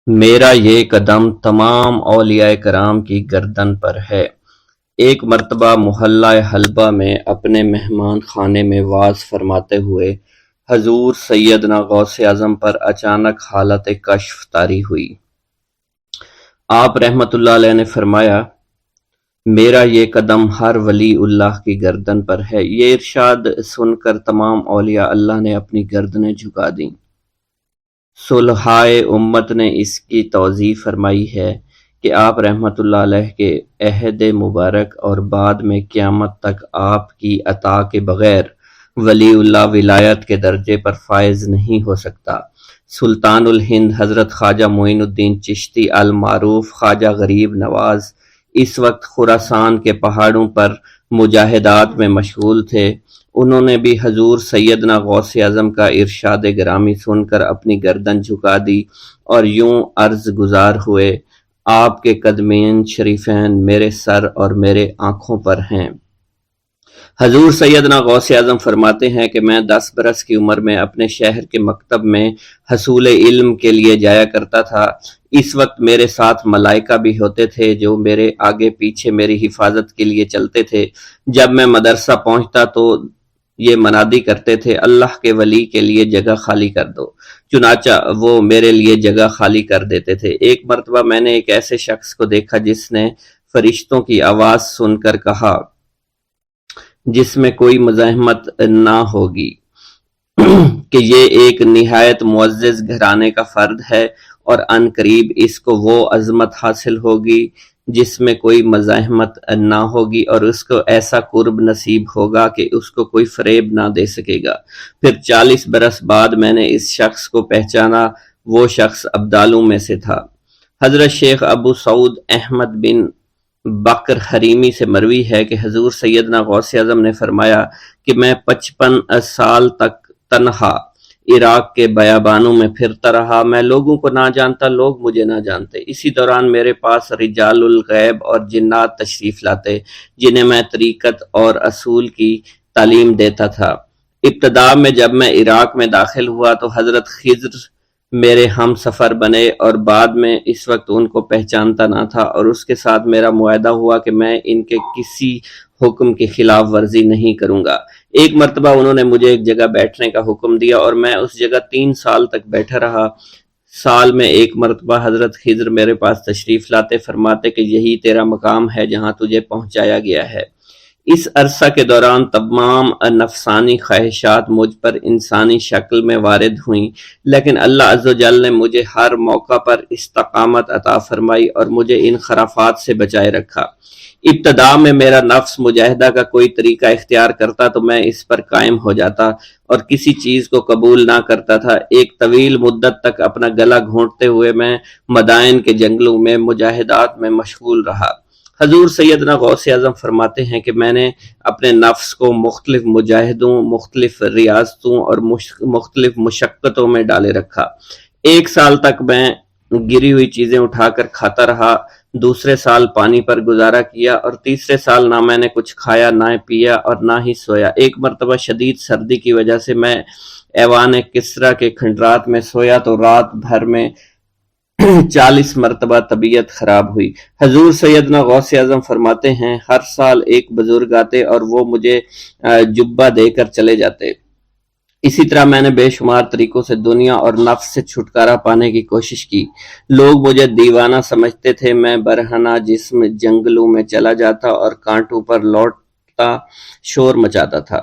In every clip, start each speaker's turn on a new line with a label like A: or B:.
A: میرا یہ قدم تمام اولیاء کرام کی گردن پر ہے۔ ایک مرتبہ محلہ حلبہ میں اپنے مہمان خانے میں وعظ فرماتے ہوئے حضور سیدنا غوث اعظم پر اچانک حالت کشف طاری ہوئی۔ آپ رحمت اللہ علیہ نے فرمایا، میرا یہ قدم ہر ولی اللہ کی گردن پر ہے۔ یہ ارشاد سن کر تمام اولیاء اللہ نے اپنی گردنیں جھکا دیں۔ صلحائے امت نے اس کی توضیح فرمائی ہے کہ آپ رحمت اللہ علیہ کے عہد مبارک اور بعد میں قیامت تک آپ کی عطا کے بغیر ولی اللہ ولایت کے درجے پر فائز نہیں ہو سکتا۔ سلطان الہند حضرت خواجہ معین الدین چشتی المعروف خواجہ غریب نواز اس وقت خراسان کے پہاڑوں پر مجاہدات میں مشغول تھے۔ انہوں نے بھی حضور سیدنا غوث اعظم کا ارشاد گرامی سن کر اپنی گردن جھکا دی اور یوں عرض گزار ہوئے، آپ کے قدمین شریفین میرے سر اور میرے آنکھوں پر ہیں۔ حضور سیدنا غوث اعظم فرماتے ہیں کہ میں 10 برس کی عمر میں اپنے شہر کے مکتب میں حصول علم کے لیے جایا کرتا تھا۔ اس وقت میرے ساتھ ملائکہ بھی ہوتے تھے جو میرے آگے پیچھے میری حفاظت کے لیے چلتے تھے۔ جب میں مدرسہ پہنچتا تو یہ منادی کرتے تھے، اللہ کے ولی کے لیے جگہ خالی کر دو۔ چنانچہ وہ میرے لیے جگہ خالی کر دیتے تھے۔ ایک مرتبہ میں نے ایک ایسے شخص کو دیکھا جس نے فرشتوں کی آواز سن کر کہا، جس میں کوئی مزاحمت نہ ہوگی، کہ یہ ایک نہایت معزز گھرانے کا فرد ہے اور عن قریب اس کو وہ عظمت حاصل ہوگی جس میں کوئی مزاحمت نہ ہوگی، اور اس کو ایسا قرب نصیب ہوگا کہ اس کو کوئی فریب نہ دے سکے گا۔ پھر 40 برس بعد میں نے اس شخص کو پہچانا۔ وہ شخص ابدالوں میں سے تھا۔ حضرت شیخ ابو سعود احمد بن بکر حریمی سے مروی ہے کہ حضور سیدنا غوث اعظم نے فرمایا کہ میں 55 سال تک تنہا عراق کے بیابانوں میں پھرتا رہا۔ میں لوگوں کو نہ جانتا، لوگ مجھے نہ جانتے۔ اسی دوران میرے پاس رجال الغیب اور جنات تشریف لاتے جنہیں میں طریقت اور اصول کی تعلیم دیتا تھا۔ ابتدا میں جب میں عراق میں داخل ہوا تو حضرت خضر میرے ہم سفر بنے، اور بعد میں اس وقت ان کو پہچانتا نہ تھا، اور اس کے ساتھ میرا معاہدہ ہوا کہ میں ان کے کسی حکم کی خلاف ورزی نہیں کروں گا۔ ایک مرتبہ انہوں نے مجھے ایک جگہ بیٹھنے کا حکم دیا اور میں اس جگہ 3 سال تک بیٹھا رہا۔ سال میں ایک مرتبہ حضرت خضر میرے پاس تشریف لاتے، فرماتے کہ یہی تیرا مقام ہے جہاں تجھے پہنچایا گیا ہے۔ اس عرصہ کے دوران تمام نفسانی خواہشات مجھ پر انسانی شکل میں وارد ہوئیں، لیکن اللہ عز و جل نے مجھے ہر موقع پر استقامت عطا فرمائی اور مجھے ان خرافات سے بچائے رکھا۔ ابتدا میں میرا نفس مجاہدہ کا کوئی طریقہ اختیار کرتا تو میں اس پر قائم ہو جاتا اور کسی چیز کو قبول نہ کرتا تھا۔ ایک طویل مدت تک اپنا گلا گھونٹتے ہوئے میں مدائن کے جنگلوں میں مجاہدات میں مشغول رہا۔ حضور سیدنا غوث اعظم فرماتے ہیں کہ میں نے اپنے نفس کو مختلف مجاہدوں، مختلف ریاضتوں اور مختلف مشقتوں میں ڈالے رکھا۔ 1 سال تک میں گری ہوئی چیزیں اٹھا کر کھاتا رہا، دوسرے سال پانی پر گزارا کیا، اور تیسرے سال نہ میں نے کچھ کھایا، نہ پیا اور نہ ہی سویا۔ ایک مرتبہ شدید سردی کی وجہ سے میں ایوان کسریٰ کے کھنڈرات میں سویا تو رات بھر میں 40 مرتبہ طبیعت خراب ہوئی۔ حضور سیدنا غوث اعظم فرماتے ہیں، ہر سال ایک بزرگ آتے اور وہ مجھے جبہ دے کر چلے جاتے۔ اسی طرح میں نے بے شمار طریقوں سے دنیا اور نفس سے چھٹکارا پانے کی کوشش کی۔ لوگ مجھے دیوانہ سمجھتے تھے۔ میں برہنہ جسم جنگلوں میں چلا جاتا اور کانٹوں پر لوٹتا شور مچاتا تھا۔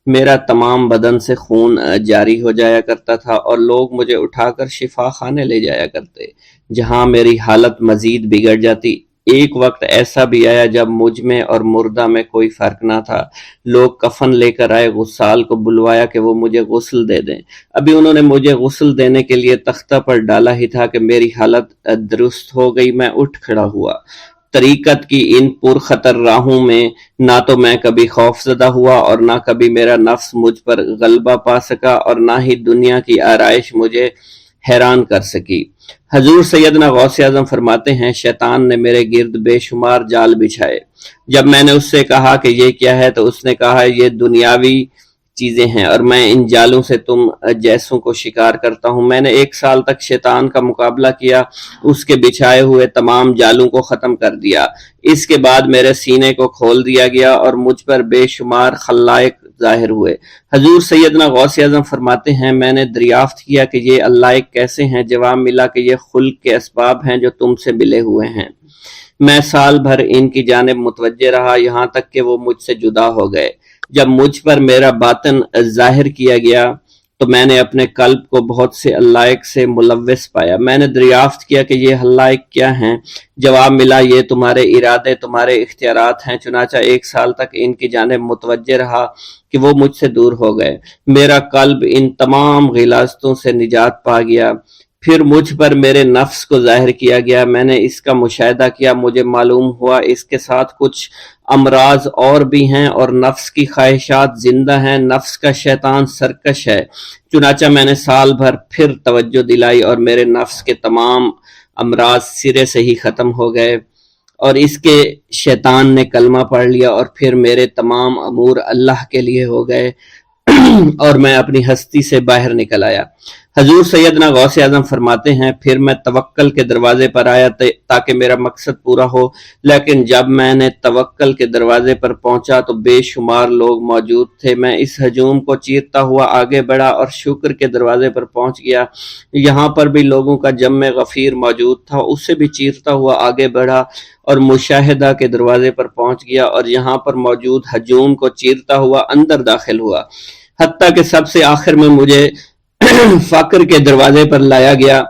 A: میرا تمام بدن سے خون جاری ہو جایا کرتا تھا اور لوگ مجھے اٹھا کر شفا خانے لے جایا کرتے، جہاں میری حالت مزید بگڑ جاتی۔ ایک وقت ایسا بھی آیا جب مجھ میں اور مردہ میں کوئی فرق نہ تھا۔ لوگ کفن لے کر آئے، غسال کو بلوایا کہ وہ مجھے غسل دے دیں۔ ابھی انہوں نے مجھے غسل دینے کے لیے تختہ پر ڈالا ہی تھا کہ میری حالت درست ہو گئی۔ میں اٹھ کھڑا ہوا۔ طریقت کی ان پرخطر راہوں میں نہ تو میں کبھی خوف زدہ ہوا اور نہ کبھی میرا نفس مجھ پر غلبہ پا سکا، اور نہ ہی دنیا کی آرائش مجھے حیران کر سکی۔ حضور سیدنا غوث اعظم فرماتے ہیں، شیطان نے میرے گرد بے شمار جال بچھائے۔ جب میں نے اس سے کہا کہ یہ کیا ہے تو اس نے کہا، یہ دنیاوی چیزیں ہیں اور میں ان جالوں سے تم جیسوں کو شکار کرتا ہوں۔ میں نے 1 سال تک شیطان کا مقابلہ کیا، اس کے بچھائے ہوئے تمام جالوں کو ختم کر دیا۔ اس کے بعد میرے سینے کو کھول دیا گیا اور مجھ پر بے شمار خلائق ظاہر ہوئے۔ حضور سیدنا غوث اعظم فرماتے ہیں میں نے دریافت کیا کہ یہ علائق کیسے ہیں؟ جواب ملا کہ یہ خلق کے اسباب ہیں جو تم سے ملے ہوئے ہیں۔ میں سال بھر ان کی جانب متوجہ رہا یہاں تک کہ وہ مجھ سے جدا ہو گئے۔ جب مجھ پر میرا باطن ظاہر کیا گیا تو میں نے اپنے قلب کو بہت سے علائق سے ملوث پایا۔ میں نے دریافت کیا کہ یہ علائق کیا ہیں؟ جواب ملا یہ تمہارے ارادے، تمہارے اختیارات ہیں۔ چنانچہ 1 سال تک ان کی جانب متوجہ رہا کہ وہ مجھ سے دور ہو گئے۔ میرا قلب ان تمام غلاظتوں سے نجات پا گیا۔ پھر مجھ پر میرے نفس کو ظاہر کیا گیا، میں نے اس کا مشاہدہ کیا، مجھے معلوم ہوا اس کے ساتھ کچھ امراض اور بھی ہیں اور نفس کی خواہشات زندہ ہیں، نفس کا شیطان سرکش ہے۔ چنانچہ میں نے سال بھر پھر توجہ دلائی اور میرے نفس کے تمام امراض سرے سے ہی ختم ہو گئے اور اس کے شیطان نے کلمہ پڑھ لیا اور پھر میرے تمام امور اللہ کے لیے ہو گئے اور میں اپنی ہستی سے باہر نکل آیا۔ حضور سیدنا غوث اعظم فرماتے ہیں پھر میں توکل کے دروازے پر آیا تاکہ میرا مقصد پورا ہو، لیکن جب میں نے توکل کے دروازے پر پہنچا تو بے شمار لوگ موجود تھے۔ میں اس ہجوم کو چیرتا ہوا آگے بڑھا اور شکر کے دروازے پر پہنچ گیا، یہاں پر بھی لوگوں کا جمع غفیر موجود تھا، اس سے بھی چیرتا ہوا آگے بڑھا اور مشاہدہ کے دروازے پر پہنچ گیا اور یہاں پر موجود ہجوم کو چیرتا ہوا اندر داخل ہوا، حتیٰ کہ سب سے آخر میں مجھے فقر کے دروازے پر لایا گیا۔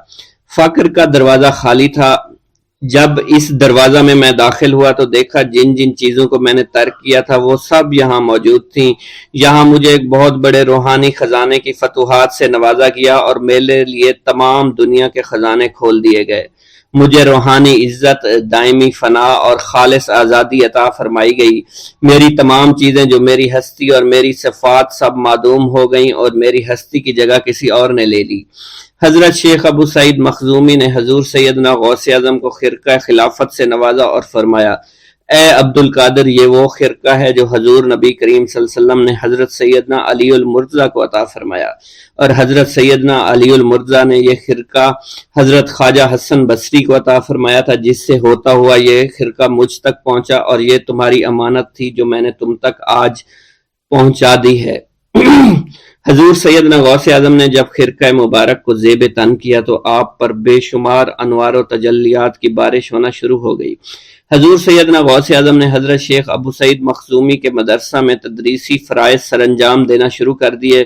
A: فقر کا دروازہ خالی تھا۔ جب اس دروازہ میں داخل ہوا تو دیکھا جن جن چیزوں کو میں نے ترک کیا تھا وہ سب یہاں موجود تھیں۔ یہاں مجھے ایک بہت بڑے روحانی خزانے کی فتوحات سے نوازا گیا اور میرے لیے تمام دنیا کے خزانے کھول دیے گئے۔ مجھے روحانی عزت، دائمی فنا اور خالص آزادی عطا فرمائی گئی۔ میری تمام چیزیں جو میری ہستی اور میری صفات سب معدوم ہو گئیں اور میری ہستی کی جگہ کسی اور نے لے لی۔ حضرت شیخ ابو سعید مخزومی نے حضور سیدنا غوث اعظم کو خرقہ خلافت سے نوازا اور فرمایا اے عبد القادر، یہ وہ خرقہ ہے جو حضور نبی کریم صلی اللہ علیہ وسلم نے حضرت سیدنا علی المرتضیٰ کو عطا فرمایا، اور حضرت سیدنا علی المرتضیٰ نے یہ خرقہ حضرت خواجہ حسن بصری کو عطا فرمایا تھا، جس سے ہوتا ہوا یہ خرقہ مجھ تک پہنچا، اور یہ تمہاری امانت تھی جو میں نے تم تک آج پہنچا دی ہے۔ حضور سیدنا غوث اعظم نے جب خرقہ مبارک کو زیب تن کیا تو آپ پر بے شمار انوار و تجلیات کی بارش ہونا شروع ہو گئی۔ حضور سیدنا غوث اعظم نے حضرت شیخ ابو سعید مخزومی کے مدرسہ میں تدریسی فرائض سر انجام دینا شروع کر دیے۔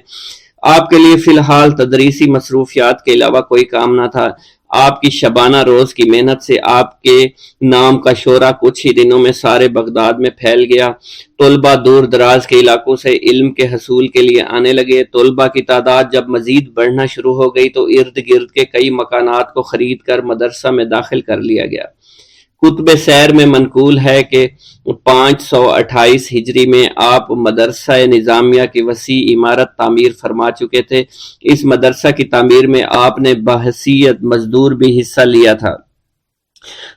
A: آپ کے لیے فی الحال تدریسی مصروفیات کے علاوہ کوئی کام نہ تھا۔ آپ کی شبانہ روز کی محنت سے آپ کے نام کا شعرہ کچھ ہی دنوں میں سارے بغداد میں پھیل گیا۔ طلبہ دور دراز کے علاقوں سے علم کے حصول کے لیے آنے لگے۔ طلبہ کی تعداد جب مزید بڑھنا شروع ہو گئی تو ارد گرد کے کئی مکانات کو خرید کر مدرسہ میں داخل کر لیا گیا۔ کتب سیر میں منقول ہے کہ 528 ہجری میں آپ مدرسہ نظامیہ کی وسیع عمارت تعمیر فرما چکے تھے۔ اس مدرسہ کی تعمیر میں آپ نے بحیثیت مزدور بھی حصہ لیا تھا۔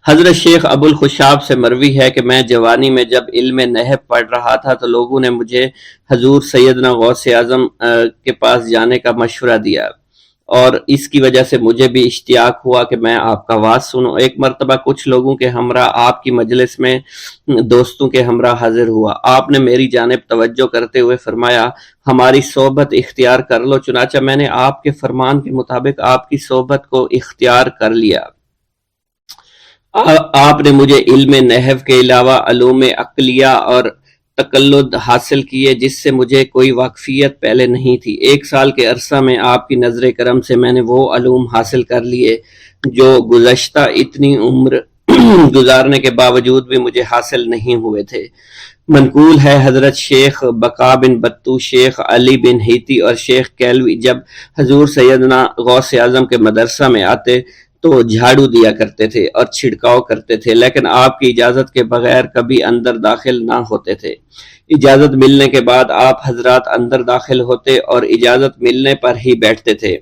A: حضرت شیخ ابو الخشاب سے مروی ہے کہ میں جوانی میں جب علم نحو پڑھ رہا تھا تو لوگوں نے مجھے حضور سیدنا غوث اعظم کے پاس جانے کا مشورہ دیا، اور اس کی وجہ سے مجھے بھی اشتیاق ہوا کہ میں آپ کا واز سنوں۔ ایک مرتبہ کچھ لوگوں کے ہمراہ آپ کی مجلس میں دوستوں کے ہمراہ حاضر ہوا۔ آپ نے میری جانب توجہ کرتے ہوئے فرمایا ہماری صحبت اختیار کر لو۔ چنانچہ میں نے آپ کے فرمان کے مطابق آپ کی صحبت کو اختیار کر لیا۔ آپ نے مجھے علم نحو کے علاوہ علوم عقلیہ اور تقلد حاصل کیے جس سے مجھے کوئی واقفیت پہلے نہیں تھی۔ 1 سال کے عرصہ میں آپ کی نظر کرم سے میں نے وہ علوم حاصل کر لیے جو گزشتہ اتنی عمر گزارنے کے باوجود بھی مجھے حاصل نہیں ہوئے تھے۔ منقول ہے حضرت شیخ بقا بن بطو، شیخ علی بن ہیتی اور شیخ کیلوی جب حضور سیدنا غوث اعظم کے مدرسہ میں آتے تو جھاڑو دیا کرتے تھے اور چھڑکاؤ کرتے تھے، لیکن آپ کی اجازت کے بغیر کبھی اندر داخل نہ ہوتے تھے۔ اجازت ملنے کے بعد آپ حضرات اندر داخل ہوتے اور اجازت ملنے پر ہی بیٹھتے تھے۔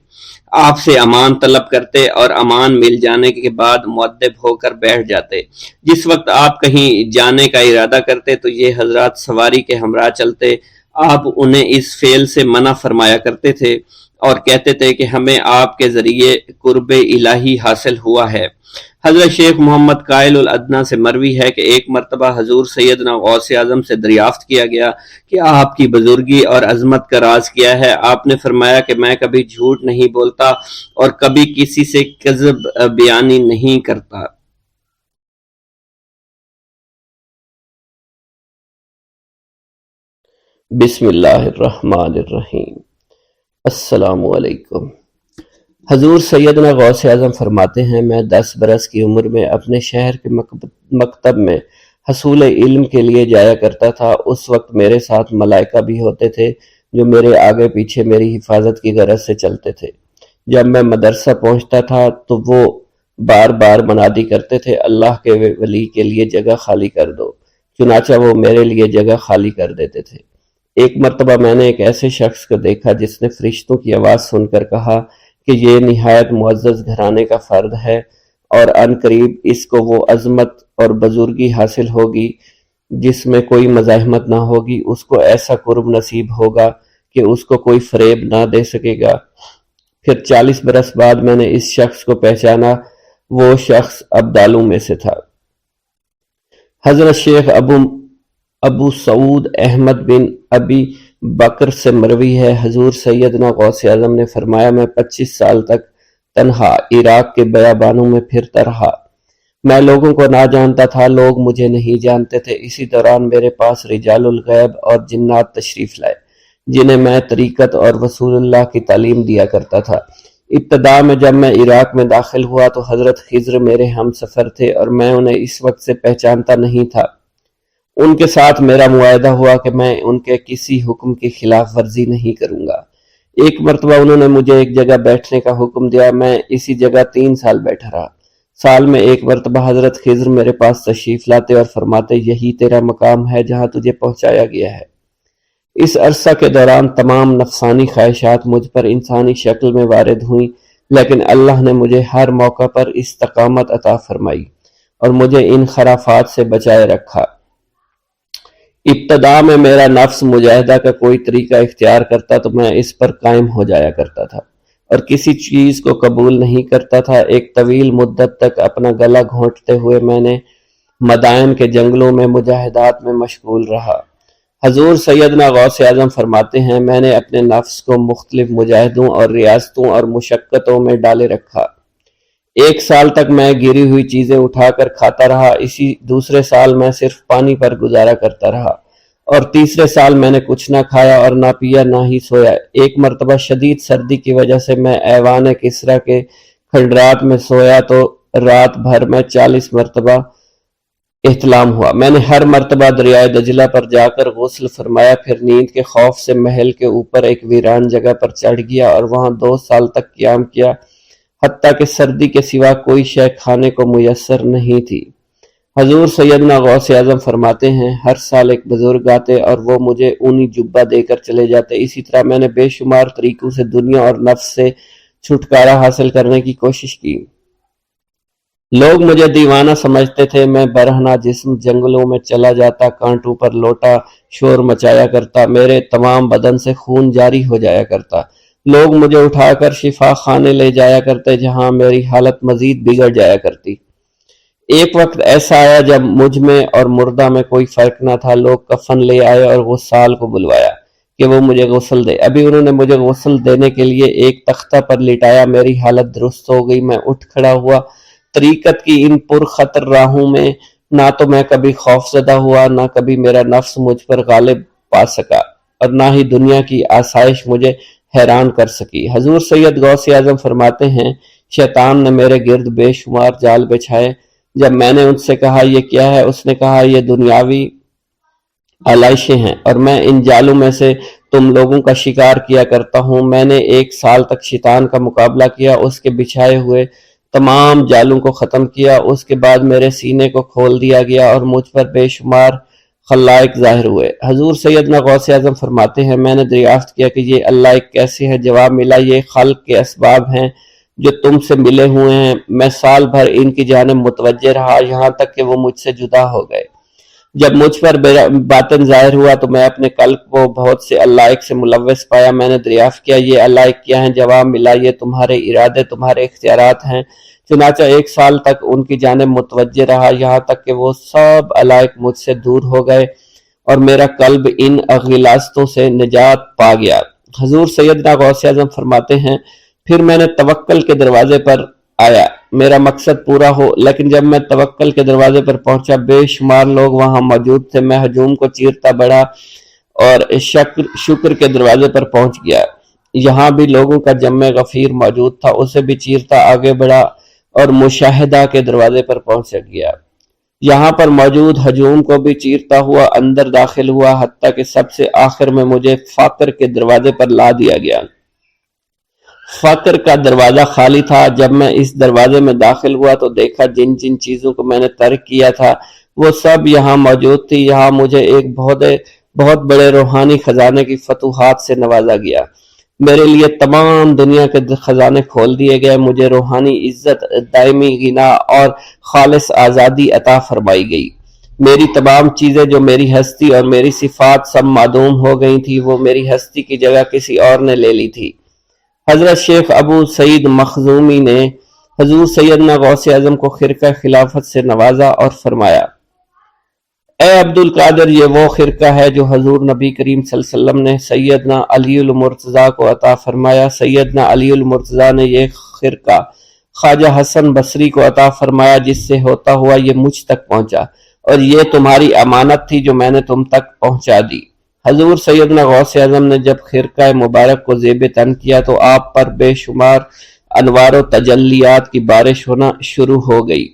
A: آپ سے امان طلب کرتے اور امان مل جانے کے بعد مؤدب ہو کر بیٹھ جاتے۔ جس وقت آپ کہیں جانے کا ارادہ کرتے تو یہ حضرات سواری کے ہمراہ چلتے۔ آپ انہیں اس فعل سے منع فرمایا کرتے تھے اور کہتے تھے کہ ہمیں آپ کے ذریعے قرب الہی حاصل ہوا ہے۔ حضرت شیخ محمد قائل الادنیٰ سے مروی ہے کہ ایک مرتبہ حضور سیدنا غوث اعظم سے دریافت کیا گیا کہ آپ کی بزرگی اور عظمت کا راز کیا ہے؟ آپ نے فرمایا کہ میں کبھی جھوٹ نہیں بولتا اور کبھی کسی سے کذب بیانی نہیں کرتا۔ بسم اللہ الرحمن الرحیم۔ السلام علیکم۔ حضور سیدنا غوث اعظم فرماتے ہیں، میں 10 برس کی عمر میں اپنے شہر کے مکتب میں حصول علم کے لیے جایا کرتا تھا۔ اس وقت میرے ساتھ ملائکہ بھی ہوتے تھے جو میرے آگے پیچھے میری حفاظت کی غرض سے چلتے تھے۔ جب میں مدرسہ پہنچتا تھا تو وہ بار بار منادی کرتے تھے، اللہ کے ولی کے لیے جگہ خالی کر دو۔ چنانچہ وہ میرے لیے جگہ خالی کر دیتے تھے۔ ایک مرتبہ میں نے ایک ایسے شخص کو دیکھا جس نے فرشتوں کی آواز سن کر کہا کہ یہ نہایت معزز گھرانے کا فرد ہے اور عن قریب اس کو وہ عظمت اور بزرگی حاصل ہوگی جس میں کوئی مزاحمت نہ ہوگی۔ اس کو ایسا قرب نصیب ہوگا کہ اس کو کوئی فریب نہ دے سکے گا۔ پھر 40 برس بعد میں نے اس شخص کو پہچانا، وہ شخص ابدالوں میں سے تھا۔ حضرت شیخ ابو سعود احمد بن ابی بکر سے مروی ہے، حضور سیدنا غوث اعظم نے فرمایا، میں 25 سال تک تنہا عراق کے بیابانوں میں پھرتا رہا۔ میں لوگوں کو نہ جانتا تھا، لوگ مجھے نہیں جانتے تھے۔ اسی دوران میرے پاس رجال الغیب اور جنات تشریف لائے جنہیں میں طریقت اور رسول اللہ کی تعلیم دیا کرتا تھا۔ ابتدا میں جب میں عراق میں داخل ہوا تو حضرت خضر میرے ہم سفر تھے اور میں انہیں اس وقت سے پہچانتا نہیں تھا۔ ان کے ساتھ میرا معاہدہ ہوا کہ میں ان کے کسی حکم کی خلاف ورزی نہیں کروں گا۔ ایک مرتبہ انہوں نے مجھے ایک جگہ بیٹھنے کا حکم دیا، میں اسی جگہ 3 سال بیٹھا رہا۔ سال میں ایک مرتبہ حضرت خضر میرے پاس تشریف لاتے اور فرماتے، یہی تیرا مقام ہے جہاں تجھے پہنچایا گیا ہے۔ اس عرصہ کے دوران تمام نفسانی خواہشات مجھ پر انسانی شکل میں وارد ہوئیں، لیکن اللہ نے مجھے ہر موقع پر استقامت عطا فرمائی اور مجھے ان خرافات سے بچائے رکھا۔ ابتدا میں میرا نفس مجاہدہ کا کوئی طریقہ اختیار کرتا تو میں اس پر قائم ہو جایا کرتا تھا اور کسی چیز کو قبول نہیں کرتا تھا۔ ایک طویل مدت تک اپنا گلا گھونٹتے ہوئے میں نے مدائن کے جنگلوں میں مجاہدات میں مشغول رہا۔ حضور سیدنا غوث اعظم فرماتے ہیں، میں نے اپنے نفس کو مختلف مجاہدوں اور ریاستوں اور مشقتوں میں ڈالے رکھا۔ 1 سال تک میں گری ہوئی چیزیں اٹھا کر کھاتا رہا، اسی دوسرے سال میں صرف پانی پر گزارا کرتا رہا اور تیسرے سال میں نے کچھ نہ کھایا اور نہ پیا نہ ہی سویا۔ ایک مرتبہ شدید سردی کی وجہ سے میں ایوان کسریٰ کے کھنڈرات میں سویا تو رات بھر میں 40 مرتبہ احتلام ہوا۔ میں نے ہر مرتبہ دریائے دجلہ پر جا کر غسل فرمایا، پھر نیند کے خوف سے محل کے اوپر ایک ویران جگہ پر چڑھ گیا اور وہاں 2 سال تک قیام کیا، حتیٰ کہ سردی کے سوا کوئی شے کھانے کو میسر نہیں تھی۔ حضور سیدنا غوث اعظم فرماتے ہیں، ہر سال ایک بزرگ آتے اور وہ مجھے اونی جبہ دے کر چلے جاتے۔ اسی طرح میں نے بے شمار طریقوں سے دنیا اور نفس سے چھٹکارا حاصل کرنے کی کوشش کی۔ لوگ مجھے دیوانہ سمجھتے تھے، میں برہنہ جسم جنگلوں میں چلا جاتا، کانٹوں پر لوٹا شور مچایا کرتا، میرے تمام بدن سے خون جاری ہو جایا کرتا۔ لوگ مجھے اٹھا کر شفا خانے لے جایا کرتے جہاں میری حالت مزید بگڑ جایا کرتی۔ ایک وقت ایسا آیا جب مجھ میں اور مردہ میں کوئی فرق نہ تھا۔ لوگ کفن لے آئے اور غسال کو بلوایا کہ وہ مجھے غسل دے۔ ابھی انہوں نے مجھے غسل دینے کے لیے ایک تختہ پر لٹایا، میری حالت درست ہو گئی، میں اٹھ کھڑا ہوا۔ طریقت کی ان پرخطر راہوں میں نہ تو میں کبھی خوف زدہ ہوا، نہ کبھی میرا نفس مجھ پر غالب پا سکا اور نہ ہی دنیا کی آسائش مجھے حیران کر سکی۔ حضور سید غوث اعظم فرماتے ہیں، شیطان نے میرے گرد بے شمار جال بچھائے۔ جب میں نے ان سے کہا یہ کیا ہے، اس نے کہا یہ دنیاوی آلائشیں ہیں اور میں ان جالوں میں سے تم لوگوں کا شکار کیا کرتا ہوں۔ میں نے 1 سال تک شیطان کا مقابلہ کیا، اس کے بچھائے ہوئے تمام جالوں کو ختم کیا۔ اس کے بعد میرے سینے کو کھول دیا گیا اور مجھ پر بے شمار خلائق ظاہر ہوئے۔ حضور سیدنا غوث اعظم فرماتے ہیں، میں نے دریافت کیا کہ یہ اللہ ایک کیسے ہے؟ جواب ملا، یہ خلق کے اسباب ہیں جو تم سے ملے ہوئے ہیں۔ میں سال بھر ان کی جانب متوجہ رہا، یہاں تک کہ وہ مجھ سے جدا ہو گئے۔ جب مجھ پر باطن ظاہر ہوا تو میں اپنے قلب کو بہت سے علائق سے ملوث پایا۔ میں نے دریافت کیا یہ علائق کیا ہیں؟ جواب ملا یہ تمہارے ارادے، تمہارے اختیارات ہیں۔ چنانچہ 1 سال تک ان کی جانب متوجہ رہا، یہاں تک کہ وہ سب علائق مجھ سے دور ہو گئے اور میرا قلب ان غلاظتوں سے نجات پا گیا۔ حضور سیدنا غوث اعظم فرماتے ہیں پھر میں نے توکل کے دروازے پر آیا، میرا مقصد پورا ہو، لیکن جب میں توکل کے دروازے پر پہنچا بے شمار لوگ وہاں موجود تھے۔ میں ہجوم کو چیرتا بڑھا اور شکر کے دروازے پر پہنچ گیا، یہاں بھی لوگوں کا جمع غفیر موجود تھا، اسے بھی چیرتا آگے بڑھا اور مشاہدہ کے دروازے پر پہنچ گیا، یہاں پر موجود ہجوم کو بھی چیرتا ہوا اندر داخل ہوا، حتیٰ کہ سب سے آخر میں مجھے فقر کے دروازے پر لا دیا گیا۔ فقر کا دروازہ خالی تھا۔ جب میں اس دروازے میں داخل ہوا تو دیکھا جن جن چیزوں کو میں نے ترک کیا تھا وہ سب یہاں موجود تھی۔ یہاں مجھے ایک بہت بڑے روحانی خزانے کی فتوحات سے نوازا گیا، میرے لیے تمام دنیا کے خزانے کھول دیے گئے، مجھے روحانی عزت، دائمی غنا اور خالص آزادی عطا فرمائی گئی۔ میری تمام چیزیں جو میری ہستی اور میری صفات سب معدوم ہو گئی تھی، وہ میری ہستی کی جگہ کسی اور نے لے لی تھی۔ حضرت شیخ ابو سعید مخزومی نے حضور سیدنا غوث اعظم کو خرقہ خلافت سے نوازا اور فرمایا اے عبد القادر، یہ وہ خرقہ ہے جو حضور نبی کریم صلی اللہ علیہ وسلم نے سیدنا علی المرتضیٰ کو عطا فرمایا۔ سیدنا علی المرتضیٰ نے یہ خرقہ خواجہ حسن بصری کو عطا فرمایا، جس سے ہوتا ہوا یہ مجھ تک پہنچا، اور یہ تمہاری امانت تھی جو میں نے تم تک پہنچا دی۔ حضور سیدنا غوث اعظم نے جب خرقہ مبارک کو زیب تن کیا تو آپ پر بے شمار انوار و تجلیات کی بارش ہونا شروع ہو گئی۔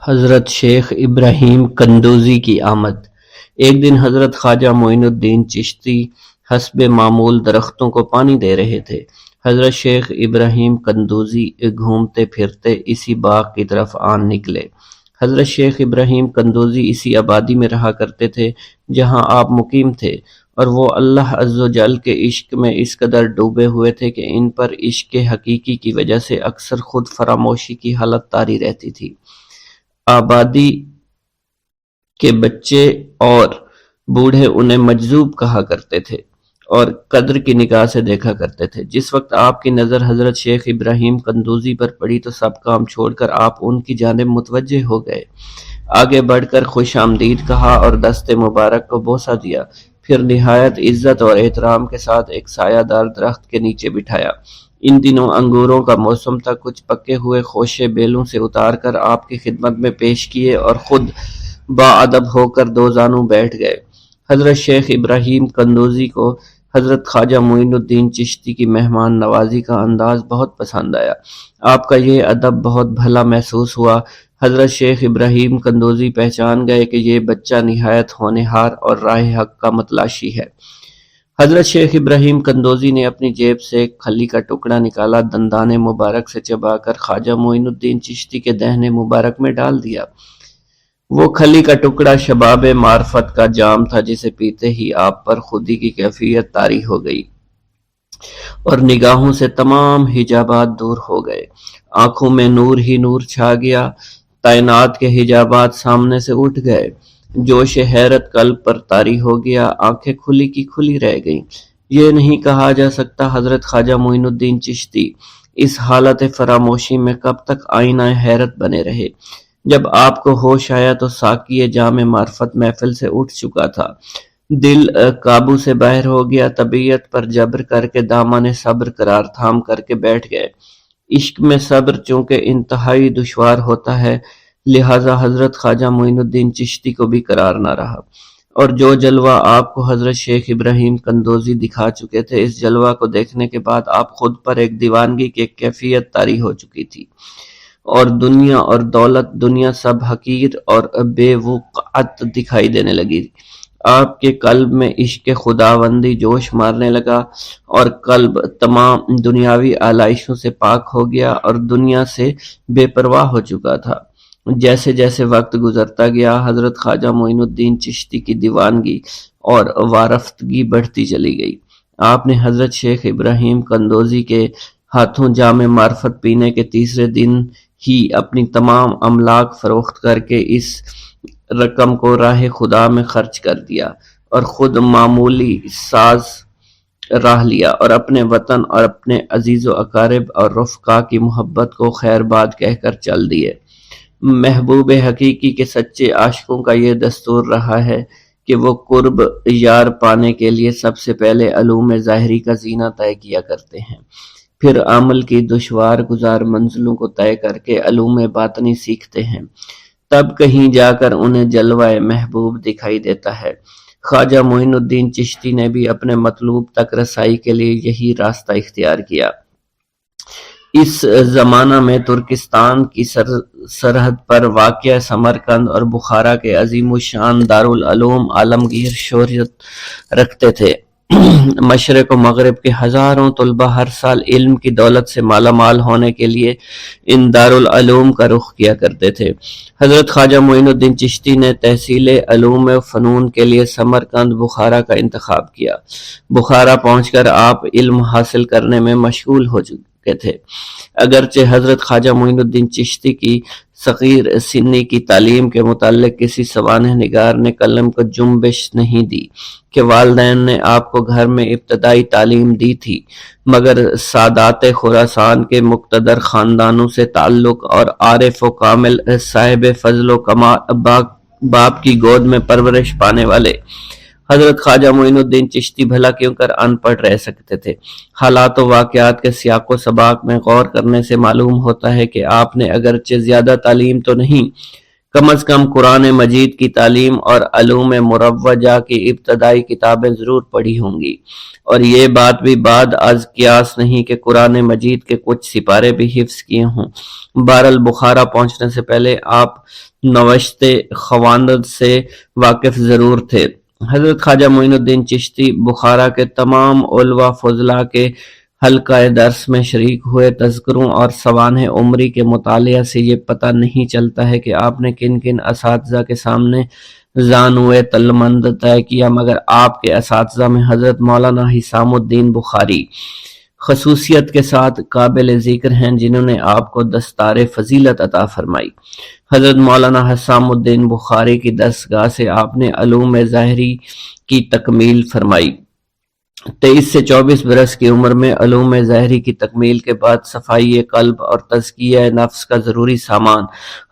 A: حضرت شیخ ابراہیم قندوزی کی آمد۔ ایک دن حضرت خواجہ معین الدین چشتی حسب معمول درختوں کو پانی دے رہے تھے۔ حضرت شیخ ابراہیم قندوزی گھومتے پھرتے اسی باغ کی طرف آن نکلے۔ حضرت شیخ ابراہیم قندوزی اسی آبادی میں رہا کرتے تھے جہاں آپ مقیم تھے، اور وہ اللہ عز و جل کے عشق میں اس قدر ڈوبے ہوئے تھے کہ ان پر عشق حقیقی کی وجہ سے اکثر خود فراموشی کی حالت طاری رہتی تھی۔ آبادی کے بچے اور بوڑھے انہیں مجذوب کہا کرتے تھے اور قدر کی نگاہ سے دیکھا کرتے تھے۔ جس وقت آپ کی نظر حضرت شیخ ابراہیم قندوزی پر پڑی تو سب کام چھوڑ کر آپ ان کی جانب متوجہ ہو گئے، آگے بڑھ کر خوش آمدید کہا اور دست مبارک کو بوسہ دیا، پھر نہایت عزت اور احترام کے ساتھ ایک سایہ دار درخت کے نیچے بٹھایا۔ ان دنوں انگوروں کا موسم تھا، کچھ پکے ہوئے خوشے بیلوں سے اتار کر آپ کی خدمت میں پیش کیے اور خود باادب ہو کر دو زانوں بیٹھ گئے۔ حضرت شیخ ابراہیم قندوزی کو حضرت خواجہ معین الدین چشتی کی مہمان نوازی کا انداز بہت پسند آیا، آپ کا یہ ادب بہت بھلا محسوس ہوا۔ حضرت شیخ ابراہیم قندوزی پہچان گئے کہ یہ بچہ نہایت ہونہار اور راہ حق کا متلاشی ہے۔ حضرت شیخ ابراہیم قندوزی نے اپنی جیب سے ایک کھلی کا ٹکڑا نکالا، دندان مبارک سے چبا کر خواجہ معین الدین چشتی کے دہنے مبارک میں ڈال دیا۔ وہ کھلی کا ٹکڑا شباب معرفت کا جام تھا جسے پیتے ہی آپ پر خودی کی کیفیت طاری ہو گئی اور نگاہوں سے تمام حجابات دور ہو گئے، آنکھوں میں نور ہی نور چھا گیا، تعینات کے حجابات سامنے سے اٹھ گئے، جوش حیرت قلب پر طاری ہو گیا، آنکھیں کھلی کی کھلی رہ گئیں۔ یہ نہیں کہا جا سکتا حضرت خواجہ معین الدین چشتی اس حالت فراموشی میں کب تک آئینہ حیرت بنے رہے۔ جب آپ کو ہوش آیا تو ساقی جام معرفت محفل سے اٹھ چکا تھا، دل قابو سے باہر ہو گیا، طبیعت پر جبر کر کے دامن صبر قرار تھام کر کے بیٹھ گئے۔ عشق میں صبر چونکہ انتہائی دشوار ہوتا ہے، لہذا حضرت خواجہ معین الدین چشتی کو بھی قرار نہ رہا، اور جو جلوہ آپ کو حضرت شیخ ابراہیم قندوزی دکھا چکے تھے، اس جلوہ کو دیکھنے کے بعد آپ خود پر ایک دیوانگی کی ایک کیفیت طاری ہو چکی تھی، اور دنیا اور دولت، دنیا سب حقیر اور بے وقعت دکھائی دینے لگی۔ آپ کے قلب میں عشق خداوندی جوش مارنے لگا اور قلب تمام دنیاوی آلائشوں سے پاک ہو گیا اور دنیا سے بے پرواہ ہو چکا تھا۔ جیسے جیسے وقت گزرتا گیا، حضرت خواجہ معین الدین چشتی کی دیوانگی اور وارفتگی بڑھتی چلی گئی۔ آپ نے حضرت شیخ ابراہیم قندوزی کے ہاتھوں جام معرفت پینے کے تیسرے دن ہی اپنی تمام املاک فروخت کر کے اس رقم کو راہ خدا میں خرچ کر دیا اور خود معمولی ساز راہ لیا اور اپنے وطن اور اپنے عزیز و اقارب اور رفقا کی محبت کو خیر باد کہہ کر چل دیے۔ محبوب حقیقی کے سچے عاشقوں کا یہ دستور رہا ہے کہ وہ قرب یار پانے کے لیے سب سے پہلے علوم ظاہری کا زینہ طے کیا کرتے ہیں، پھر عمل کی دشوار گزار منزلوں کو طے کر کے علوم باطنی سیکھتے ہیں، تب کہیں جا کر انہیں جلوہ محبوب دکھائی دیتا ہے۔ خواجہ معین الدین چشتی نے بھی اپنے مطلوب تک رسائی کے لیے یہی راستہ اختیار کیا۔ اس زمانہ میں ترکستان کی سرحد پر واقع سمرقند اور بخارا کے عظیم الشان دارالعلوم عالمگیر شہرت رکھتے تھے۔ مشرق و مغرب کے ہزاروں طلبہ ہر سال علم کی دولت سے مالا مال ہونے کے لیے ان دارالعلوم کا رخ کیا کرتے تھے۔ حضرت خواجہ معین الدین چشتی نے تحصیل علوم و فنون کے لیے سمرقند بخارا کا انتخاب کیا۔ بخارا پہنچ کر آپ علم حاصل کرنے میں مشغول ہو چکے تھے، اگرچہ حضرت خواجہ معین الدین چشتی کی صغیر سنی کی تعلیم کے متعلق کسی سوانح نگار نے قلم کو جنبش نہیں دی کہ والدین نے آپ کو گھر میں ابتدائی تعلیم دی تھی، مگر سادات خراسان کے مقتدر خاندانوں سے تعلق اور عارف و کامل صاحب فضل و باپ کی گود میں پرورش پانے والے حضرت خواجہ معین الدین چشتی بھلا کیوں کر ان پڑھ رہ سکتے تھے۔ حالات و واقعات کے سیاق و سباق میں غور کرنے سے معلوم ہوتا ہے کہ آپ نے اگرچہ زیادہ تعلیم تو نہیں، کم از کم قرآن مجید کی تعلیم اور علوم مروجہ کی ابتدائی کتابیں ضرور پڑھی ہوں گی، اور یہ بات بھی بعد از قیاس نہیں کہ قرآن مجید کے کچھ سپارے بھی حفظ کیے ہوں۔ بہرحال بخارا پہنچنے سے پہلے آپ نوشت خواندند سے واقف ضرور تھے۔ حضرت خواجہ معین الدین چشتی بخارا کے تمام علماء فضلاء کے حلقہ درس میں شریک ہوئے۔ تذکروں اور سوانح عمری کے مطالعہ سے یہ پتہ نہیں چلتا ہے کہ آپ نے کن کن اساتذہ کے سامنے زانوئے تلمند طے کیا، مگر آپ کے اساتذہ میں حضرت مولانا حسام الدین بخاری خصوصیت کے ساتھ قابل ذکر ہیں، جنہوں نے آپ کو دستار فضیلت عطا فرمائی۔ حضرت مولانا حسام الدین بخاری کی دستگاہ سے آپ نے علوم ظاہری کی تکمیل فرمائی۔ 23 سے 24 برس کی عمر میں علوم ظاہری کی تکمیل کے بعد صفائی قلب اور تزکیہ نفس کا ضروری سامان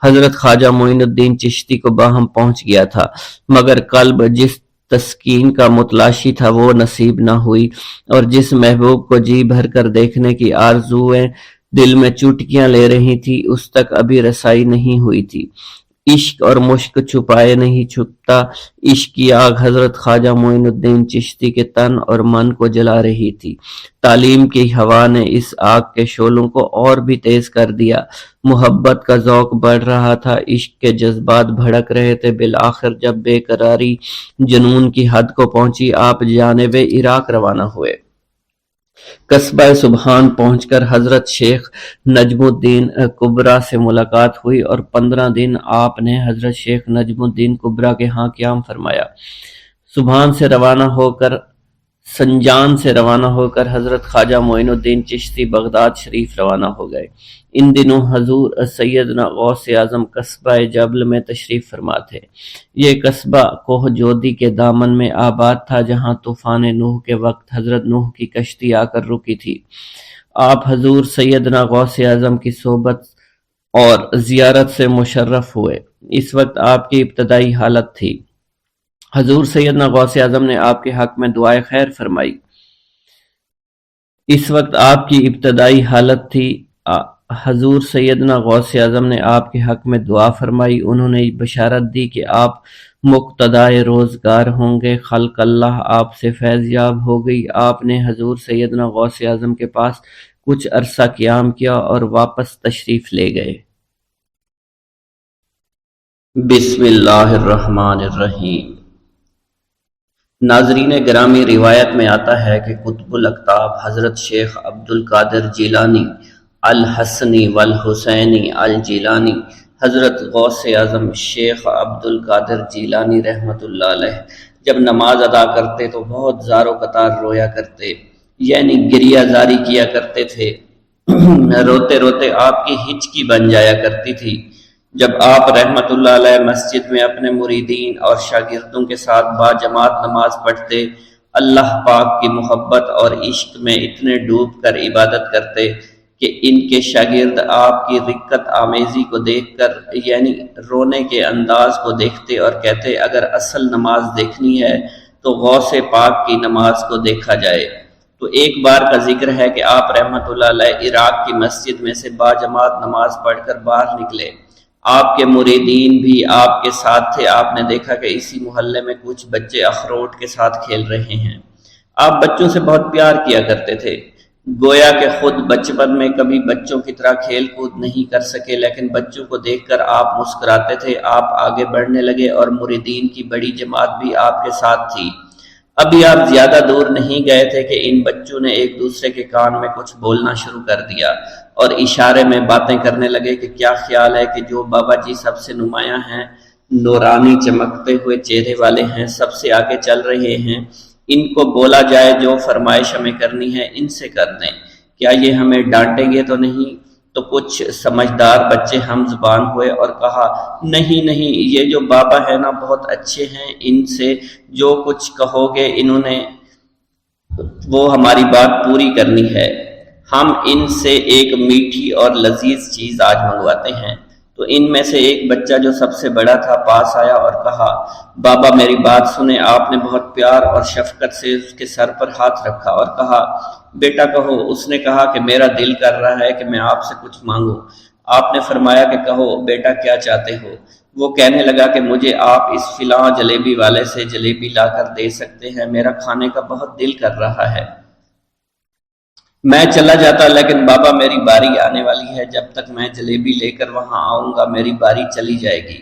A: حضرت خواجہ معین الدین چشتی کو باہم پہنچ گیا تھا، مگر قلب جس تسکین کا متلاشی تھا وہ نصیب نہ ہوئی، اور جس محبوب کو جی بھر کر دیکھنے کی آرزویں دل میں چوٹکیاں لے رہی تھی اس تک ابھی رسائی نہیں ہوئی تھی۔ عشق اور مشک چھپائے نہیں چھپتا، عشق کی آگ حضرت خواجہ معین الدین چشتی کے تن اور من کو جلا رہی تھی۔ تعلیم کی ہوا نے اس آگ کے شعلوں کو اور بھی تیز کر دیا، محبت کا ذوق بڑھ رہا تھا، عشق کے جذبات بھڑک رہے تھے۔ بالآخر جب بے قراری جنون کی حد کو پہنچی، آپ جانب عراق روانہ ہوئے۔ قصبہ سبحان پہنچ کر حضرت شیخ نجم الدین کبرا سے ملاقات ہوئی اور 15 دن آپ نے حضرت شیخ نجم الدین کبرا کے ہاں قیام فرمایا۔ سنجان سے روانہ ہو کر حضرت خواجہ معین الدین چشتی بغداد شریف روانہ ہو گئے۔ ان دنوں حضور سیدنا غوث اعظم قصبہ جبل میں تشریف فرما تھے۔ یہ قصبہ کوہ جودی کے دامن میں آباد تھا، جہاں طوفان نوح کے وقت حضرت نوح کی کشتی آ کر رکی تھی۔ آپ حضور سیدنا غوث اعظم کی صحبت اور زیارت سے مشرف ہوئے۔ اس وقت آپ کی ابتدائی حالت تھی۔ حضور سیدنا غوث اعظم نے آپ کے حق میں دعائے خیر فرمائی۔ اس وقت آپ کی ابتدائی حالت تھی۔ حضور سیدنا غوث اعظم نے آپ کے حق میں دعا فرمائی۔ انہوں نے بشارت دی کہ آپ مقتدائے روزگار ہوں گے، خلق اللہ آپ سے فیض یاب ہو گئی۔ آپ نے حضور سیدنا غوث اعظم کے پاس کچھ عرصہ قیام کیا اور واپس تشریف لے گئے۔ بسم اللہ الرحمن الرحیم۔ ناظرین گرامی، روایت میں آتا ہے کہ قطب الاقطاب حضرت شیخ عبد القادر جیلانی الحسنی والحسینی الجیلانی، حضرت غوث اعظم شیخ عبد القادر جیلانی رحمۃ اللہ علیہ جب نماز ادا کرتے تو بہت زار و قطار رویا کرتے، یعنی گریہ زاری کیا کرتے تھے۔ روتے روتے آپ کی ہچکی بن جایا کرتی تھی۔ جب آپ رحمت اللہ علیہ مسجد میں اپنے مریدین اور شاگردوں کے ساتھ باجماعت نماز پڑھتے، اللہ پاک کی محبت اور عشق میں اتنے ڈوب کر عبادت کرتے کہ ان کے شاگرد آپ کی رقت آمیزی کو دیکھ کر، یعنی رونے کے انداز کو دیکھتے اور کہتے اگر اصل نماز دیکھنی ہے تو غوث پاک کی نماز کو دیکھا جائے۔ تو ایک بار کا ذکر ہے کہ آپ رحمت اللہ علیہ عراق کی مسجد میں سے باجماعت نماز پڑھ کر باہر نکلے۔ آپ کے مریدین بھی آپ کے ساتھ تھے۔ آپ نے دیکھا کہ اسی محلے میں کچھ بچے اخروٹ کے ساتھ کھیل رہے ہیں۔ آپ بچوں سے بہت پیار کیا کرتے تھے، گویا کہ خود بچپن میں کبھی بچوں کی طرح کھیل کود نہیں کر سکے، لیکن بچوں کو دیکھ کر آپ مسکراتے تھے۔ آپ آگے بڑھنے لگے اور مریدین کی بڑی جماعت بھی آپ کے ساتھ تھی۔ ابھی آپ زیادہ دور نہیں گئے تھے کہ ان بچوں نے ایک دوسرے کے کان میں کچھ بولنا شروع کر دیا اور اشارے میں باتیں کرنے لگے کہ کیا خیال ہے کہ جو بابا جی سب سے نمایاں ہیں، نورانی چمکتے ہوئے چہرے والے ہیں، سب سے آگے چل رہے ہیں، ان کو بولا جائے جو فرمائش ہمیں کرنی ہے ان سے کر دیں، کیا یہ ہمیں ڈانٹیں گے تو نہیں؟ تو کچھ سمجھدار بچے ہم زبان ہوئے اور کہا نہیں نہیں، یہ جو بابا ہے نا بہت اچھے ہیں، ان سے جو کچھ کہو گے انہوں نے وہ ہماری بات پوری کرنی ہے، ہم ان سے ایک میٹھی اور لذیذ چیز آج منگواتے ہیں۔ تو ان میں سے ایک بچہ جو سب سے بڑا تھا پاس آیا اور کہا بابا میری بات سنیں۔ آپ نے بہت پیار اور شفقت سے اس کے سر پر ہاتھ رکھا اور کہا بیٹا کہو۔ اس نے کہا کہ میرا دل کر رہا ہے کہ میں آپ سے کچھ مانگوں۔ آپ نے فرمایا کہ کہو بیٹا کیا چاہتے ہو؟ وہ کہنے لگا کہ مجھے آپ اس فلاں جلیبی والے سے جلیبی لا کر دے سکتے ہیں، میرا کھانے کا بہت دل کر رہا ہے۔ میں چلا جاتا لیکن بابا میری باری آنے والی ہے، جب تک میں جلیبی لے کر وہاں آؤں گا میری باری چلی جائے گی۔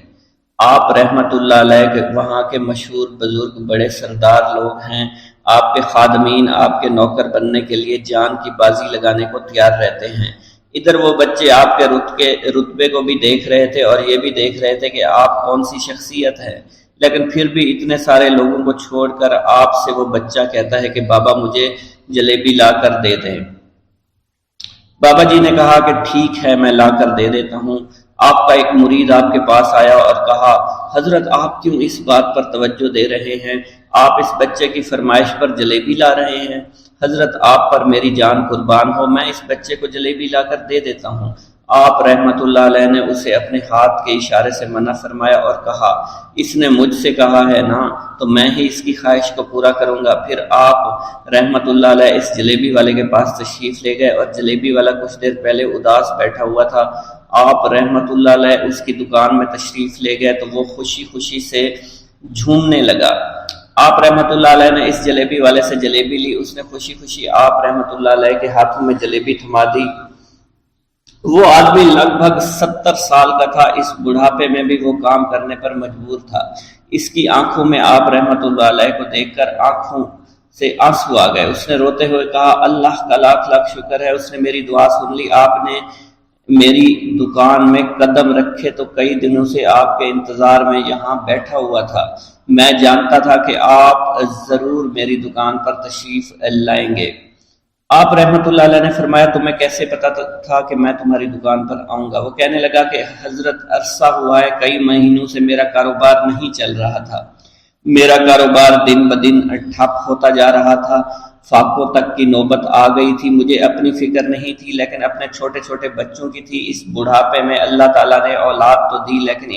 A: آپ رحمت اللہ علیہ کے وہاں کے مشہور بزرگ بڑے سردار لوگ ہیں، آپ کے خادمین آپ کے نوکر بننے کے لیے جان کی بازی لگانے کو تیار رہتے ہیں۔ ادھر وہ بچے آپ کے رتبے کو بھی دیکھ رہے تھے اور یہ بھی دیکھ رہے تھے کہ آپ کون سی شخصیت ہے، لیکن پھر بھی اتنے سارے لوگوں کو چھوڑ کر آپ سے وہ بچہ کہتا ہے کہ بابا مجھے جلیبی لا کر دے دیں۔ بابا جی نے کہا کہ ٹھیک ہے میں لا کر دے دیتا ہوں۔ آپ کا ایک مرید آپ کے پاس آیا اور کہا حضرت آپ کیوں اس بات پر توجہ دے رہے ہیں؟ آپ اس بچے کی فرمائش پر جلیبی لا رہے ہیں۔ حضرت آپ پر میری جان قربان ہو، میں اس بچے کو جلیبی لا کر دے دیتا ہوں۔ آپ رحمت اللہ علیہ نے اسے اپنے ہاتھ کے اشارے سے منع فرمایا اور کہا اس نے مجھ سے کہا ہے نا تو میں ہی اس کی خواہش کو پورا کروں گا۔ پھر آپ رحمت اللہ علیہ اس جلیبی والے کے پاس تشریف لے گئے اور جلیبی والا کچھ دیر پہلے اداس بیٹھا ہوا تھا۔ آپ رحمت اللہ علیہ اس کی دکان میں تشریف لے گئے تو وہ خوشی خوشی سے جھومنے لگا۔ آپ رحمت اللہ علیہ نے اس جلیبی والے سے جلیبی لی، اس نے خوشی خوشی آپ رحمت اللہ علیہ کے ہاتھوں میں جلیبی تھما دی۔ وہ آدمی لگ بھگ 70 سال کا تھا، اس بڑھاپے میں بھی وہ کام کرنے پر مجبور تھا۔ اس کی آنکھوں میں آپ رحمت اللہ علیہ کو دیکھ کر آنکھوں سے آنسو آ گئے۔ اس نے روتے ہوئے کہا اللہ کا لاکھ لاکھ شکر ہے، اس نے میری دعا سن لی۔ آپ نے میری دکان میں قدم رکھے تو کئی دنوں سے آپ کے انتظار میں یہاں بیٹھا ہوا تھا۔ میں جانتا تھا کہ آپ ضرور میری دکان پر تشریف لائیں گے۔ آپ رحمت اللہ علیہ نے فرمایا تمہیں کیسے پتا تھا کہ میں تمہاری دکان پر آؤں گا؟ وہ کہنے لگا کہ حضرت عرصہ ہوا ہے، کئی مہینوں سے میرا کاروبار نہیں چل رہا تھا، میرا کاروبار دن بدن ٹھپ ہوتا جا رہا تھا، فاقوں تک کی نوبت آ گئی تھی۔ مجھے اپنی فکر نہیں تھی لیکن اپنے چھوٹے چھوٹے بچوں کی تھی۔ اس بڑھاپے میں اللہ تعالیٰ نے اولاد تو دی لیکن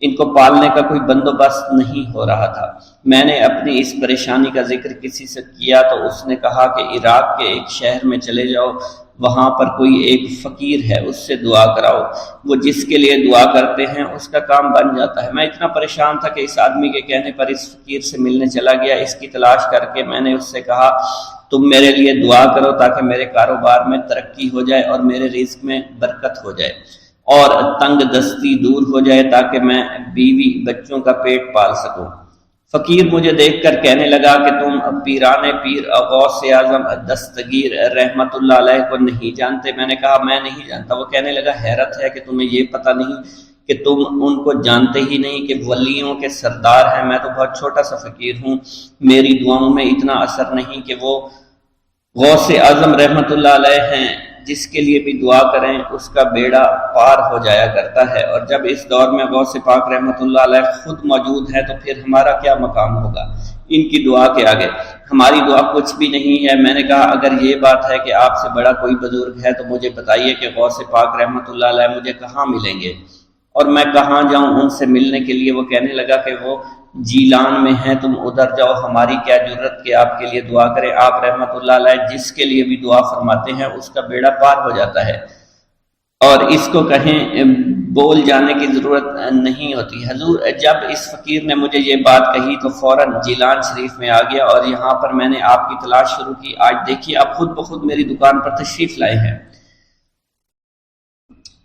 A: ان کو پالنے کا کوئی بندوبست نہیں ہو رہا تھا۔ میں نے اپنی اس پریشانی کا ذکر کسی سے کیا تو اس نے کہا کہ عراق کے ایک شہر میں چلے جاؤ، وہاں پر کوئی ایک فقیر ہے، اس سے دعا کراؤ، وہ جس کے لیے دعا کرتے ہیں اس کا کام بن جاتا ہے۔ میں اتنا پریشان تھا کہ اس آدمی کے کہنے پر اس فقیر سے ملنے چلا گیا۔ اس کی تلاش کر کے میں نے اس سے کہا تم میرے لیے دعا کرو تاکہ میرے کاروبار میں ترقی ہو جائے اور میرے رزق میں برکت ہو جائے اور تنگ دستی دور ہو جائے تاکہ میں بیوی بچوں کا پیٹ پال سکوں۔ فقیر مجھے دیکھ کر کہنے لگا کہ تم پیران پیر غوث اعظم دستگیر رحمت اللہ علیہ کو نہیں جانتے؟ میں نے کہا میں نہیں جانتا۔ وہ کہنے لگا حیرت ہے کہ تمہیں یہ پتہ نہیں کہ تم ان کو جانتے ہی نہیں کہ ولیوں کے سردار ہیں۔ میں تو بہت چھوٹا سا فقیر ہوں، میری دعاؤں میں اتنا اثر نہیں کہ وہ غوث اعظم رحمت اللہ علیہ ہیں جس کے لیے بھی دعا کریں اس کا بیڑا پار ہو جایا کرتا ہے، اور جب اس دور میں غوث پاک رحمۃ اللہ علیہ خود موجود ہے تو پھر ہمارا کیا مقام ہوگا ان کی دعا کے آگے؟ ہماری دعا کچھ بھی نہیں ہے۔ میں نے کہا اگر یہ بات ہے کہ آپ سے بڑا کوئی بزرگ ہے تو مجھے بتائیے کہ غوث پاک رحمۃ اللہ علیہ مجھے کہاں ملیں گے اور میں کہاں جاؤں ان سے ملنے کے لیے؟ وہ کہنے لگا کہ وہ جیلان میں ہیں، تم ادھر جاؤ، ہماری کیا جرت کہ آپ کے لیے دعا کریں۔ آپ رحمۃ اللہ علیہ جس کے لیے بھی دعا فرماتے ہیں اس کا بیڑا پار ہو جاتا ہے، اور اس کو کہیں بول جانے کی ضرورت نہیں ہوتی۔ حضور جب اس فقیر نے مجھے یہ بات کہی تو فوراً جیلان شریف میں آ گیا، اور یہاں پر میں نے آپ کی تلاش شروع کی۔ آج دیکھیے آپ خود بخود میری دکان پر تشریف لائے ہیں،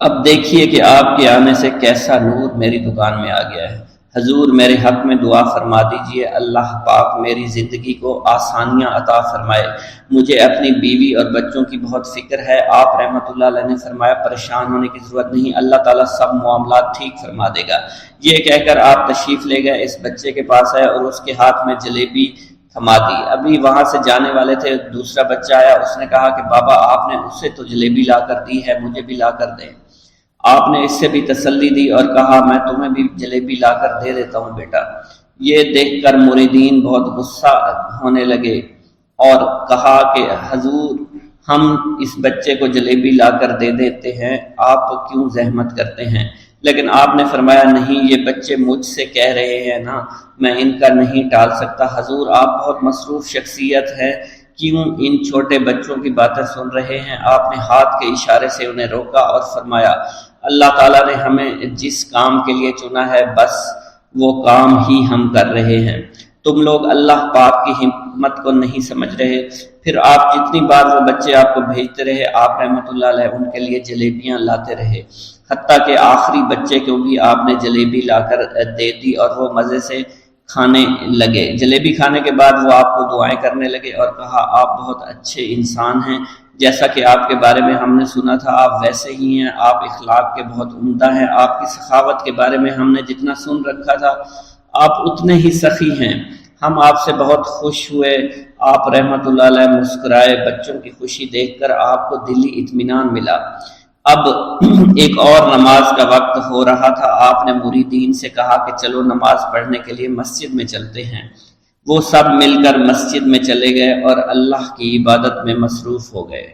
A: اب دیکھیے کہ آپ کے آنے سے کیسا نور میری دکان میں آ گیا ہے۔ حضور میرے حق میں دعا فرما دیجئے، اللہ پاک میری زندگی کو آسانیاں عطا فرمائے، مجھے اپنی بیوی اور بچوں کی بہت فکر ہے۔ آپ رحمۃ اللہ علیہ نے فرمایا پریشان ہونے کی ضرورت نہیں، اللہ تعالیٰ سب معاملات ٹھیک فرما دے گا۔ یہ کہہ کر آپ تشریف لے گئے، اس بچے کے پاس آئے اور اس کے ہاتھ میں جلیبی تھما دی۔ ابھی وہاں سے جانے والے تھے، دوسرا بچہ آیا، اس نے کہا کہ بابا آپ نے اس سے تو جلیبی لا کر دی ہے، مجھے بھی لا کر دیں۔ آپ نے اس سے بھی تسلی دی اور کہا میں تمہیں بھی جلیبی لا کر دے دیتا ہوں بیٹا۔ یہ دیکھ کر مریدین بہت غصہ ہونے لگے اور کہا کہ حضور ہم اس بچے کو جلیبی لا کر دے دیتے ہیں، آپ کیوں زحمت کرتے ہیں؟ لیکن آپ نے فرمایا نہیں، یہ بچے مجھ سے کہہ رہے ہیں نا، میں ان کا نہیں ٹال سکتا۔ حضور آپ بہت مصروف شخصیت ہے، کیوں ان چھوٹے بچوں کی باتیں سن رہے ہیں؟ آپ نے ہاتھ کے اشارے سے انہیں روکا اور فرمایا اللہ تعالیٰ نے ہمیں جس کام کے لیے چنا ہے بس وہ کام ہی ہم کر رہے ہیں، تم لوگ اللہ پاک کی حکمت کو نہیں سمجھ رہے۔ پھر آپ جتنی بار وہ بچے آپ کو بھیجتے رہے، آپ رحمۃ اللہ علیہ ان کے لیے جلیبیاں لاتے رہے، حتیٰ کہ آخری بچے کو بھی آپ نے جلیبی لا کر دے دی اور وہ مزے سے کھانے لگے۔ جلیبی کھانے کے بعد وہ آپ کو دعائیں کرنے لگے اور کہا آپ بہت اچھے انسان ہیں، جیسا کہ آپ کے بارے میں ہم نے سنا تھا آپ ویسے ہی ہیں، آپ اخلاق کے بہت عمدہ ہیں، آپ کی سخاوت کے بارے میں ہم نے جتنا سن رکھا تھا آپ اتنے ہی سخی ہیں، ہم آپ سے بہت خوش ہوئے۔ آپ رحمۃ اللہ علیہ مسکرائے، بچوں کی خوشی دیکھ کر آپ کو دلی اطمینان ملا۔ اب ایک اور نماز کا وقت ہو رہا تھا، آپ نے مریدین سے کہا کہ چلو نماز پڑھنے کے لیے مسجد میں چلتے ہیں۔ وہ سب مل کر مسجد میں چلے گئے اور اللہ کی عبادت میں مصروف ہو گئے۔